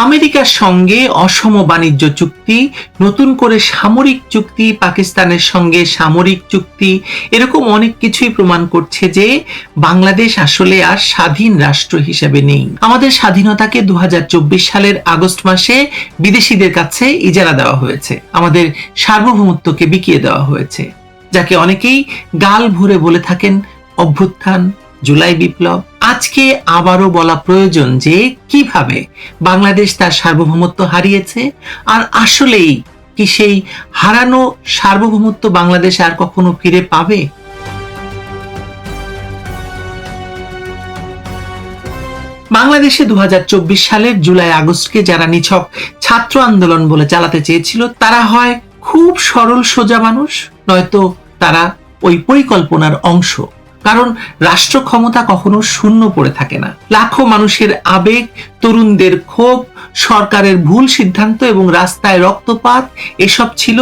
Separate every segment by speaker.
Speaker 1: আমেরিকার সঙ্গে অসম বাণিজ্য চুক্তি, নতুন করে সামরিক চুক্তি, পাকিস্তানের সঙ্গে সামরিক চুক্তি, এরকম অনেক কিছুই প্রমাণ করছে যে বাংলাদেশ আসলে আর স্বাধীন রাষ্ট্র হিসেবে নেই। আমাদের স্বাধীনতাকে 2024 সালের আগস্ট মাসে বিদেশিদের কাছে ইজারা দেওয়া হয়েছে, আমাদের সার্বভৌমত্বকে বিকিয়ে দেওয়া হয়েছে, যাকে অনেকেই গাল ভরে বলে থাকেন অভ্যুত্থান, জুলাই বিপ্লব। আজকে আবারও বলা প্রয়োজন যে কিভাবে বাংলাদেশ তার সার্বভৌমত্ব হারিয়েছে, আর আসলেই কি সেই হারানো সার্বভৌমত্ব বাংলাদেশ আর কখনো ফিরে পাবে? বাংলাদেশে 2024 সালের জুলাই আগস্টকে যারা নিছক ছাত্র আন্দোলন বলে চালাতে চেয়েছিল, তারা হয় খুব সরল সোজা মানুষ, নয়তো তারা ওই পরিকল্পনার অংশ। কারণ রাষ্ট্র ক্ষমতা কখনো শূন্য পড়ে থাকে না। লাখো মানুষের আবেগ, তরুণদের ক্ষোভ, সরকারের ভুল সিদ্ধান্ত এবং রাস্তায় রক্তপাত, এসব ছিল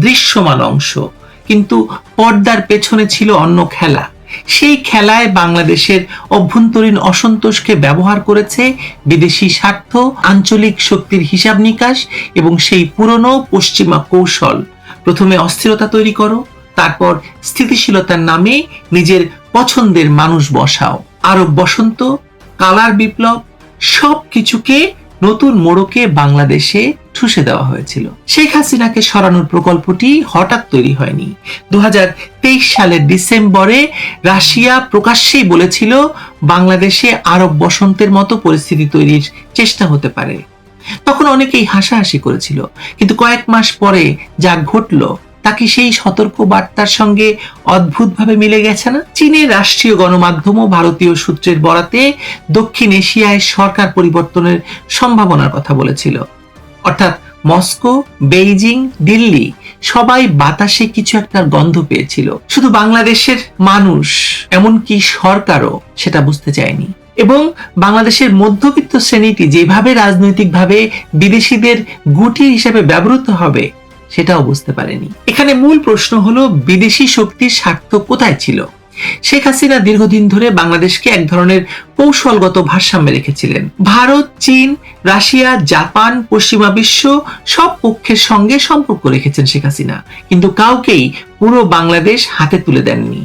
Speaker 1: দৃশ্যমান অংশ, কিন্তু পর্দার পেছনে ছিল অন্য খেলা। সেই খেলায় বাংলাদেশের অভ্যন্তরীণ অসন্তোষকে ব্যবহার করেছে বিদেশি স্বার্থ, আঞ্চলিক শক্তির হিসাব নিকাশ এবং সেই পুরনো পশ্চিমা কৌশল। প্রথমে অস্থিরতা তৈরি করো, তারপর স্থিতিশীলতার নামে নিজের পছন্দের মানুষ বসাও। আরব বসন্ত, কালার বিপ্লব, সব কিছুকে নতুন মোড়কে বাংলাদেশে ঠুসে দেওয়া হয়েছিল। শেখ হাসিনাকে সরানোর প্রকল্পটি হঠাৎ তৈরি হয়নি। 2023 সালের ডিসেম্বরে রাশিয়া প্রকাশ্যেই বলেছিল বাংলাদেশে আরব বসন্তের মতো পরিস্থিতি তৈরির চেষ্টা হতে পারে। তখন অনেকেই হাসাহাসি করেছিল, কিন্তু কয়েক মাস পরে যা ঘটলো তা কি সেই সতর্ক বার্তার সঙ্গে অদ্ভুতভাবে মিলে গেছে না? চীনের রাষ্ট্রীয় গণমাধ্যম ও ভারতীয় সূত্রের বরাতে দক্ষিণ এশিয়ায় সরকার পরিবর্তনের সম্ভাবনার কথা বলেছিল। অর্থাৎ মস্কো, বেইজিং, দিল্লি সবাই বাতাসে কিছু একটা গন্ধ পেয়েছিল। শুধু বাংলাদেশের মানুষ, এমনকি সরকারও সেটা বুঝতে চায়নি। এবং বাংলাদেশের মধ্যবিত্ত শ্রেণীটি যেভাবে রাজনৈতিকভাবে বিদেশিদের গুটি হিসেবে ব্যবহৃত হবে সেটাও বুঝতে পারেনি। এখানে মূল প্রশ্ন হলো, বিদেশি শক্তির স্বার্থ কোথায় ছিল? শেখ হাসিনা দীর্ঘদিন ধরে বাংলাদেশকে এক ধরনের কৌশলগত ভারসাম্যে রেখেছিলেন। ভারত, চীন, রাশিয়া, জাপান, পশ্চিমা বিশ্ব সব পক্ষের সঙ্গে সম্পর্ক রেখেছেন শেখ হাসিনা, কিন্তু কাউকেই পুরো বাংলাদেশ হাতে তুলে দেননি।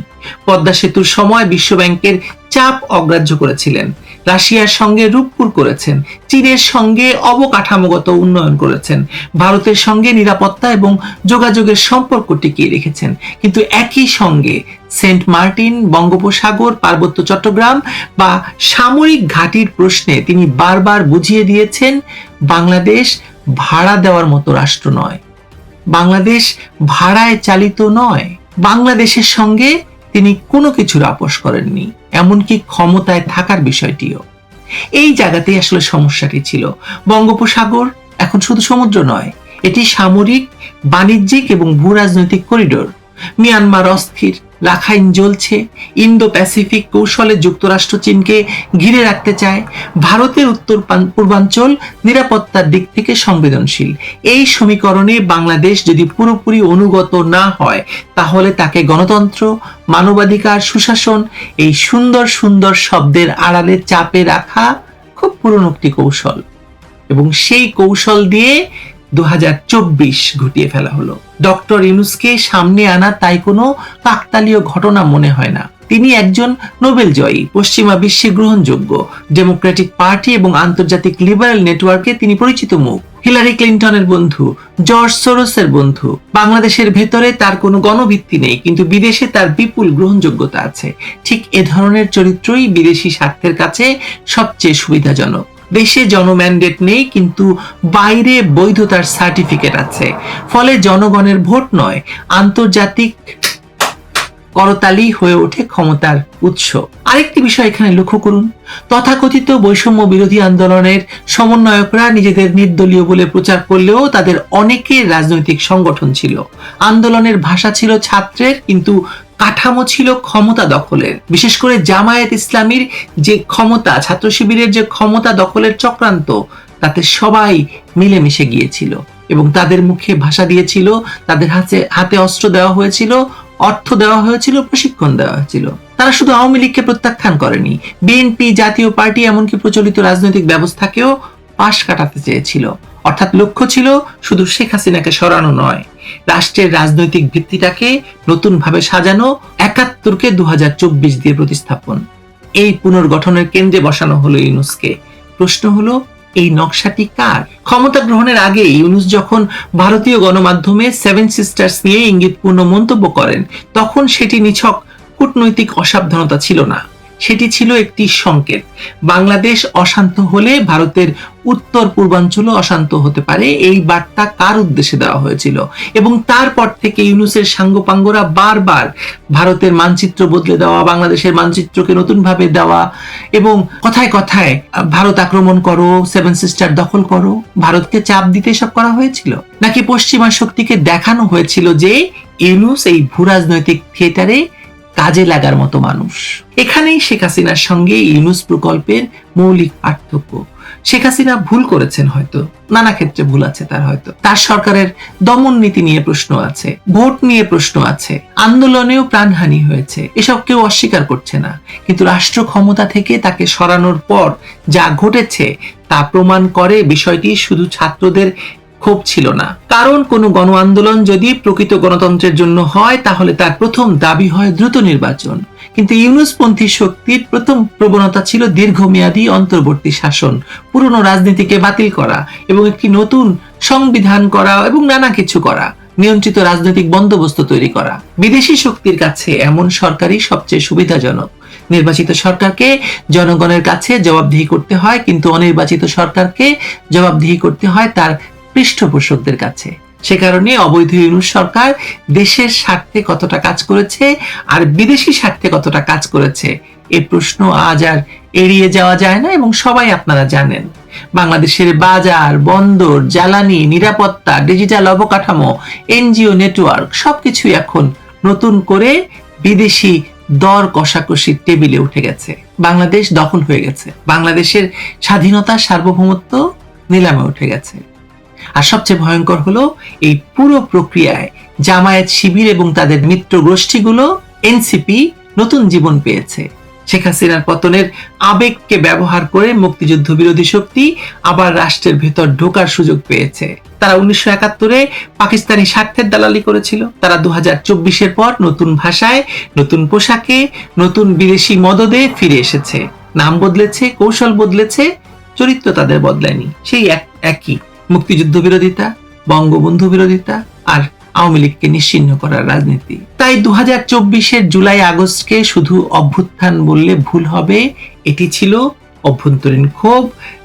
Speaker 1: পদ্মা সেতুর সময় বিশ্বব্যাংকের চাপ অগ্রাহ্য করেছিলেন, রাশিয়ার সঙ্গে রূপপুর করেছেন, চীনের সঙ্গে অবকাঠামোগত উন্নয়ন করেছেন, ভারতের সঙ্গে নিরাপত্তা এবং যোগাযোগের সম্পর্ক টিকিয়ে রেখেছেন। কিন্তু একই সঙ্গে সেন্ট মার্টিন, বঙ্গোপসাগর, পার্বত্য চট্টগ্রাম বা সামরিক ঘাঁটির প্রশ্নে তিনি বারবার বুঝিয়ে দিয়েছেন বাংলাদেশ ভাড়া দেওয়ার মতো রাষ্ট্র নয়, বাংলাদেশ ভাড়ায় চালিত নয়। বাংলাদেশের সঙ্গে তিনি কোনো কিছুর আপোষ করেননি, এমনকি ক্ষমতায় থাকার বিষয়টিও। এই জায়গাতেই আসলে সমস্যাটি ছিল। বঙ্গোপসাগর এখন শুধু সমুদ্র নয়, এটি সামরিক, বাণিজ্যিক এবং ভূরাজনৈতিক করিডোর। মিয়ানমার অস্থির, রাখাইন জ্বলছে, ইন্দো প্যাসিফিক কৌশলে যুক্তরাষ্ট্র চীনকে ঘিরে রাখতে চায়, ভারতের উত্তর পূর্বাঞ্চল নিরাপত্তার দিক থেকে সংবেদনশীল। এই সমীকরণে বাংলাদেশ যদি পুরোপুরি অনুগত না হয়, তাহলে তাকে গণতন্ত্র, মানবাধিকার, সুশাসন, এই সুন্দর সুন্দর শব্দের আড়ালে চাপে রাখা খুব পুরনো একটি কৌশল, এবং সেই কৌশল দিয়ে 2024 ঘটিয়ে ফেলা হলো। ডক্টর ইউনূসকে সামনে আনা তাই কোনো কাকতালীয় ঘটনা মনে হয় না। তিনি একজন নোবেল জয়ী, পশ্চিমা বিশ্বে গ্রহণযোগ্য, ডেমোক্রেটিক পার্টি এবং আন্তর্জাতিক লিবারেল নেটওয়ার্কে তিনি পরিচিত মুখ। হিলারি ক্লিন্টনের বন্ধু, জর্জ সোরসের বন্ধু। বাংলাদেশের ভেতরে তার কোনো গণভিত্তি নেই, কিন্তু বিদেশে তার বিপুল গ্রহণযোগ্যতা আছে। ঠিক এ ধরনের চরিত্রই বিদেশি স্বার্থের কাছে সবচেয়ে সুবিধাজনক। দেশে জনম্যান্ডেট নেই, কিন্তু বাইরে বৈধতার সার্টিফিকেট আছে। ফলে জনগণের ভোট নয়, আন্তর্জাতিক করতালি হয়ে ওঠে ক্ষমতার উৎস। আরেকটি বিষয় এখানে লক্ষ্য করুন, তথাকথিত বৈষম্য বিরোধী আন্দোলনের সমন্বয়করা নিজেদের নির্দলীয় বলে প্রচার করলেও তাদের অনেকের রাজনৈতিক সংগঠন ছিল। আন্দোলনের ভাষা ছিল ছাত্রের, কিন্তু কাঠামো ছিল ক্ষমতা দখলের। বিশেষ করে জামায়াত ইসলামীর যে ক্ষমতা, ছাত্র শিবিরের যে ক্ষমতা দখলের চক্রান্ত, তাতে সবাই মিলেমিশে গিয়েছিল এবং তাদের মুখে ভাষা দিয়েছিল, তাদের হাতে অস্ত্র দেওয়া হয়েছিল, অর্থ দেওয়া হয়েছিল, প্রশিক্ষণ দেওয়া হয়েছিল। তারা শুধু আওয়ামী লীগকে প্রত্যাখ্যান করেনি, বিএনপি, জাতীয় পার্টি, এমনকি প্রচলিত রাজনৈতিক ব্যবস্থাকেও পাশ কাটাতে চেয়েছিল। অর্থাৎ লক্ষ্য ছিল শুধু শেখ হাসিনাকে সরানো নয়, রাষ্ট্রের রাজনৈতিক ভিত্তিটাকে নতুনভাবে সাজানো, ৭১কে ২০২৪ দিয়ে প্রতিস্থাপন। এই পুনর্গঠনের কেন্দ্রে বসানো হলো ইউনূসকে। প্রশ্ন হলো, এই নকশাটি কার? ক্ষমতা গ্রহণের আগে ইউনূস যখন ভারতীয় গণমাধ্যমে সেভেন সিস্টার্স নিয়ে ইঙ্গিতপূর্ণ মন্তব্য করেন, তখন সেটি নিছক কূটনৈতিক অসাবধানতা ছিল না, সেটি ছিল একটি সংকেত। বাংলাদেশ অশান্ত হলে ভারতের উত্তর পূর্বাঞ্চলও অশান্ত হতে পারে, এই বার্তা কার উদ্দেশ্যে দেওয়া হয়েছিল। এবং তারপর থেকে ইউনূসের সাঙ্গপাঙ্গরা বারবার ভারতের মানচিত্র বদলে দেওয়া, বাংলাদেশের মানচিত্রকে নতুনভাবে দেওয়া এবং কথায় কথায় ভারত আক্রমণ করো, সেভেন সিস্টার দখল করো, ভারতকে চাপ দিতে সব করা হয়েছিল। নাকি পশ্চিমা শক্তিকে দেখানো হয়েছিল যে ইউনূস এই ভূরাজনৈতিক থিয়েটারে কাজে লাগার মতো মানুষ? এখানেই শেখ হাসিনার সঙ্গে ইউনূস প্রকল্পের মৌলিক পার্থক্য। শেখ হাসিনা ভুল করেছেন, হয়তো নানা ক্ষেত্রে ভুল আছে তার, হয়তো তার সরকারের দমন নীতি নিয়ে প্রশ্ন আছে, ভোট নিয়ে প্রশ্ন আছে, আন্দোলনেও প্রাণহানি হয়েছে, এসব কেউ অস্বীকার করছে না। কিন্তু রাষ্ট্র ক্ষমতা থেকে তাকে সরানোর পর যা ঘটেছে তা প্রমাণ করে বিষয়টি শুধু ছাত্রদের ক্ষোভ ছিল না। কারণ কোনো গণ আন্দোলন যদি প্রকৃত গণতন্ত্রের জন্য হয়, তাহলে তার প্রথম দাবি হয় দ্রুত নির্বাচন। কিন্তু ইউনূসপন্থী শক্তির প্রথম প্রবণতা ছিল দীর্ঘমেয়াদী অন্তর্বর্তী শাসন, পুরনো রাজনীতিকে বাতিল করা এবং একটি নতুন সংবিধান করা এবং নানা কিছু করা, নিয়ন্ত্রিত রাজনৈতিক বন্দোবস্ত তৈরি করা। বিদেশি শক্তির কাছে এমন সরকারই সবচেয়ে সুবিধাজনক। নির্বাচিত সরকারকে জনগণের কাছে জবাবদিহি করতে হয়, কিন্তু অনির্বাচিত সরকারকে জবাবদিহি করতে হয় তার পৃষ্ঠপোষকদের কাছে। সে কারণে অবৈধ ইউনূস সরকার দেশের স্বার্থে কতটা কাজ করেছে আর বিদেশি স্বার্থে কতটা কাজ করেছে, এই প্রশ্ন আজ আর এড়িয়ে যাওয়া যায় না এবং সবাই আপনারা জানেন। বাংলাদেশের বাজার, বন্দর, জ্বালানি, নিরাপত্তা, ডিজিটাল অবকাঠামো, এনজিও নেটওয়ার্ক সবকিছুই এখন নতুন করে বিদেশি দর কষাকষির টেবিলে উঠে গেছে। বাংলাদেশ দখল হয়ে গেছে, বাংলাদেশের স্বাধীনতা, সার্বভৌমত্ব নিলামে উঠে গেছে। আর সবচেয়ে ভয়ঙ্কর হলো, এই পুরো প্রক্রিয়ায় জামায়াত শিবির এবং তাদের মিত্র গোষ্ঠীগুলো এনসিপি নতুন জীবন পেয়েছে। শেখ হাসিনার পতনের আবেগকে ব্যবহার করে মুক্তিযুদ্ধ বিরোধী শক্তি আবার রাষ্ট্রের ভেতর ঢোকার সুযোগ পেয়েছে। তারা 1971-এ পাকিস্তানি স্বার্থের দালালি করেছিল, তারা 2024-এর পর নতুন ভাষায়, নতুন পোশাকে, নতুন বিদেশি মদদে ফিরে এসেছে। নাম বদলেছে, কৌশল বদলেছে, চরিত্র তাদের বদলায়নি, সেই একই মুক্তিযুদ্ধ বিরোধিতা, বঙ্গবন্ধু বিরোধিতা আর আওয়ামী লীগকে নিশ্চিহ্ন করার রাজনীতি। তাই 2024-এর জুলাই আগস্টকে শুধু অভ্যুত্থান বললে ভুল হবে। এটি ছিল অভ্যন্তরীণ ক্ষোভ,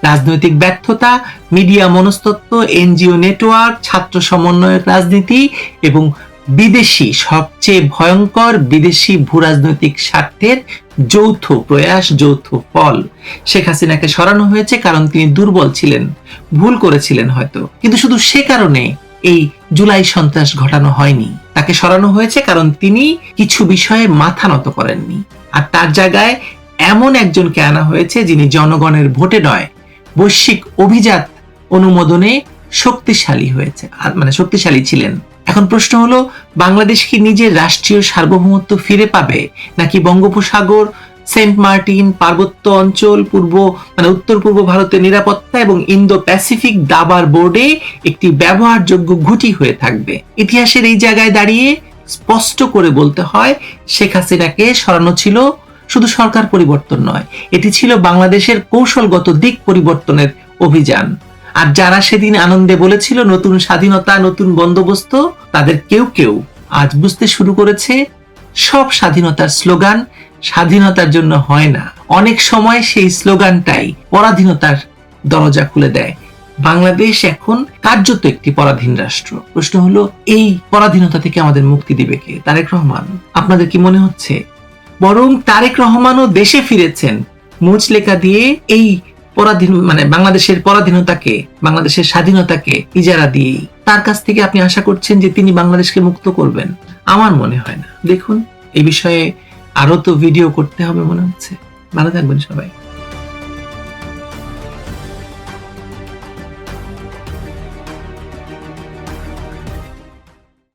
Speaker 1: রাজনৈতিক ব্যর্থতা, মিডিয়া মনস্তত্ত্ব, এনজিও নেটওয়ার্ক, ছাত্র সমন্বয়ক রাজনীতি এবং বিদেশি, সবচেয়ে ভয়ঙ্কর বিদেশি ভূরাজনৈতিক স্বার্থের যৌথ প্রয়াস, যৌথ ফল। শেখ হাসিনাকে সরানো হয়েছে কারণ তিনি দুর্বল ছিলেন, ভুল করেছিলেন হয়তো, কিন্তু শুধু সে কারণে এই জুলাই সন্ত্রাস ঘটানো হয়নি। তাকে সরানো হয়েছে কারণ তিনি কিছু বিষয়ে মাথা নত করেননি, আর তার জায়গায় এমন একজনকে আনা হয়েছে যিনি জনগণের ভোটে নয়, বৈশ্বিক অভিজাত অনুমোদনে শক্তিশালী হয়েছে, মানে শক্তিশালী ছিলেন। এখন প্রশ্ন হলো, বাংলাদেশ কি নিজের রাষ্ট্রীয় সার্বভৌমত্ব ফিরে পাবে, নাকি বঙ্গোপসাগর, সেন্ট মার্টিন, পার্বত্য অঞ্চল, উত্তর পূর্ব ভারতের নিরাপত্তা এবং ইন্দো প্যাসিফিক দাবার বোর্ডে একটি ব্যবহারযোগ্য ঘুঁটি হয়ে থাকবে? ইতিহাসের এই জায়গায় দাঁড়িয়ে স্পষ্ট করে বলতে হয়, শেখ হাসিনাকে সরানো ছিল শুধু সরকার পরিবর্তন নয়, এটি ছিল বাংলাদেশের কৌশলগত দিক পরিবর্তনের অভিযান। আর যারা সেদিন আনন্দে বলেছিল নতুন স্বাধীনতা, নতুন বন্দোবস্ত, তাদের কেউ কেউ আজ বুঝতে শুরু করেছে সব স্বাধীনতার স্লোগান স্বাধীনতার জন্য হয় না, অনেক সময় সেই স্লোগানটাই পরাধীনতার দরজা খুলে দেয়। বাংলাদেশ এখন কার্যত একটি পরাধীন রাষ্ট্র। প্রশ্ন হলো, এই পরাধীনতা থেকে আমাদের মুক্তি দিবে কে? তারেক রহমান? আপনাদের কি মনে হচ্ছে? বরং তারেক রহমানও দেশে ফিরেছেন মুচলেখা দিয়ে, এই বাংলাদেশের পরাধীনতাকে, বাংলাদেশের স্বাধীনতাকে ইজারা দিয়েই। তার কাছ থেকে আপনি আশা করছেন যে তিনি বাংলাদেশকে মুক্ত করবেন? আমার মনে হয় না। দেখুন, এই বিষয়ে আরো তো ভিডিও করতে হবে মনে হচ্ছে। ভালো থাকবেন সবাই।